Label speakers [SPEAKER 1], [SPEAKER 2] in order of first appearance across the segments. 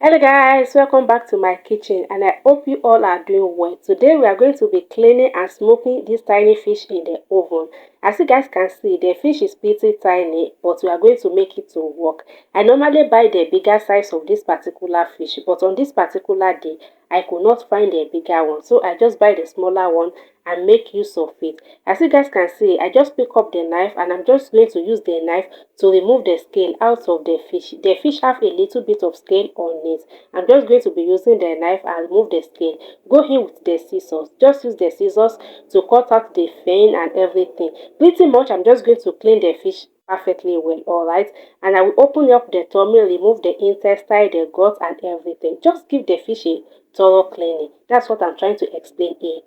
[SPEAKER 1] Hello guys, welcome back to my kitchen and I hope you all are doing well. Today we are going to be cleaning and smoking this tiny fish in the oven. As you guys can see, the fish is pretty tiny, but we are going to make it to work. I normally buy the bigger size of this particular fish, but on this particular day, I could not find a bigger one. So I just buy the smaller one and make use of it. As you guys can see, I just pick up the knife and I'm just going to use the knife to remove the scale out of the fish. The fish have a little bit of scale on it. I'm just going to be using the knife and remove the scale. Go in with the scissors. Just use the scissors to cut out the fin and everything. Pretty much I'm just going to clean the fish perfectly well, alright, and I will open up the tummy, remove the intestine, the gut and everything. Just give the fish a thorough cleaning. That's what I'm trying to explain here.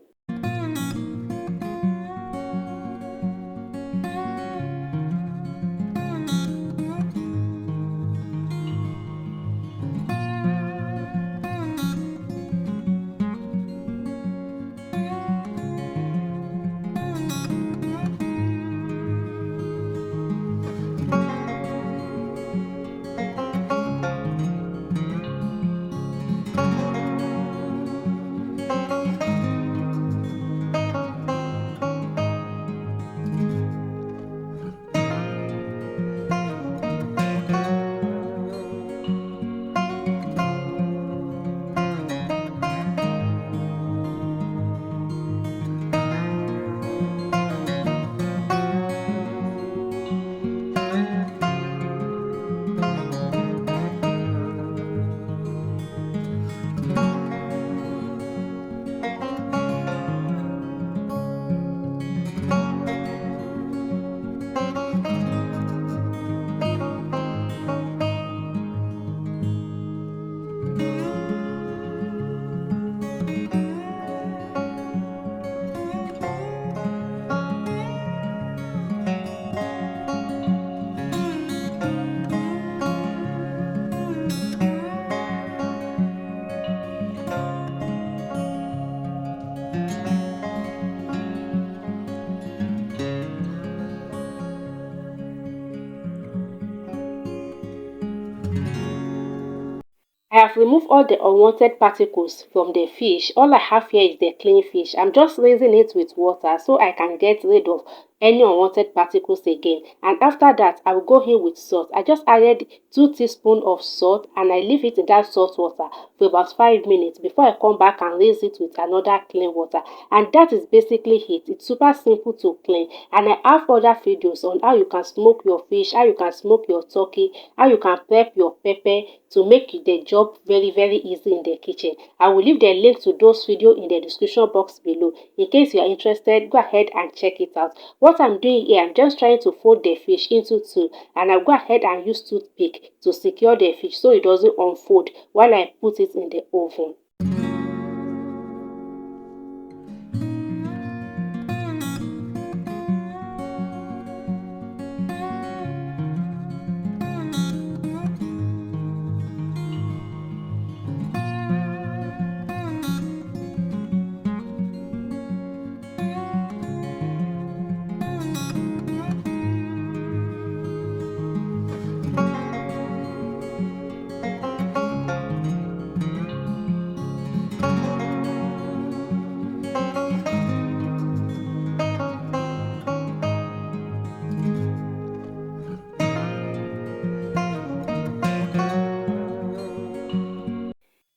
[SPEAKER 1] I have removed all the unwanted particles from the fish. All I have here is the clean fish. I'm just rinsing it with water so I can get rid of any unwanted particles again. And after that, I will go in with salt. I just added 2 teaspoons of salt and I leave it in that salt water for about 5 minutes before I come back and rinse it with another clean water. And that is basically it. It's super simple to clean. And I have other videos on how you can smoke your fish, how you can smoke your turkey, how you can prep your pepper to make the job very easy in the kitchen. I will leave the link to those videos in the description box below. In case you are interested, go ahead and check it out. What I'm doing here, I'm just trying to fold the fish into two, and I'll go ahead and use toothpick to secure the fish so it doesn't unfold while I put it in the oven.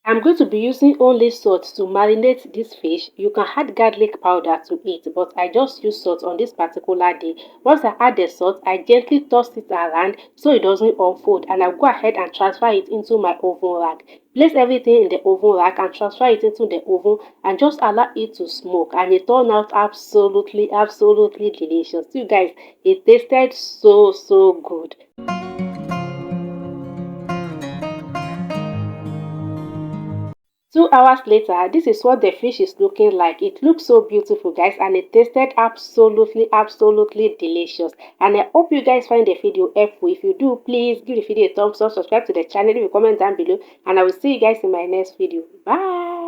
[SPEAKER 1] I'm going to be using only salt to marinate this fish. You can add garlic powder to it, but I just use salt on this particular day. Once I add the salt, I gently toss it around so it doesn't unfold, and I'll go ahead and transfer it into my oven rack. Place everything in the oven rack and transfer it into the oven and just allow it to smoke, and it turned out absolutely delicious. You guys, it tasted so good. 2 hours later, this is what the fish is looking like. It looks so beautiful, guys, and it tasted absolutely delicious. And I hope you guys find the video helpful. If you do, please give the video a thumbs up, subscribe to the channel, leave a comment down below, and I will see you guys in my next video. Bye.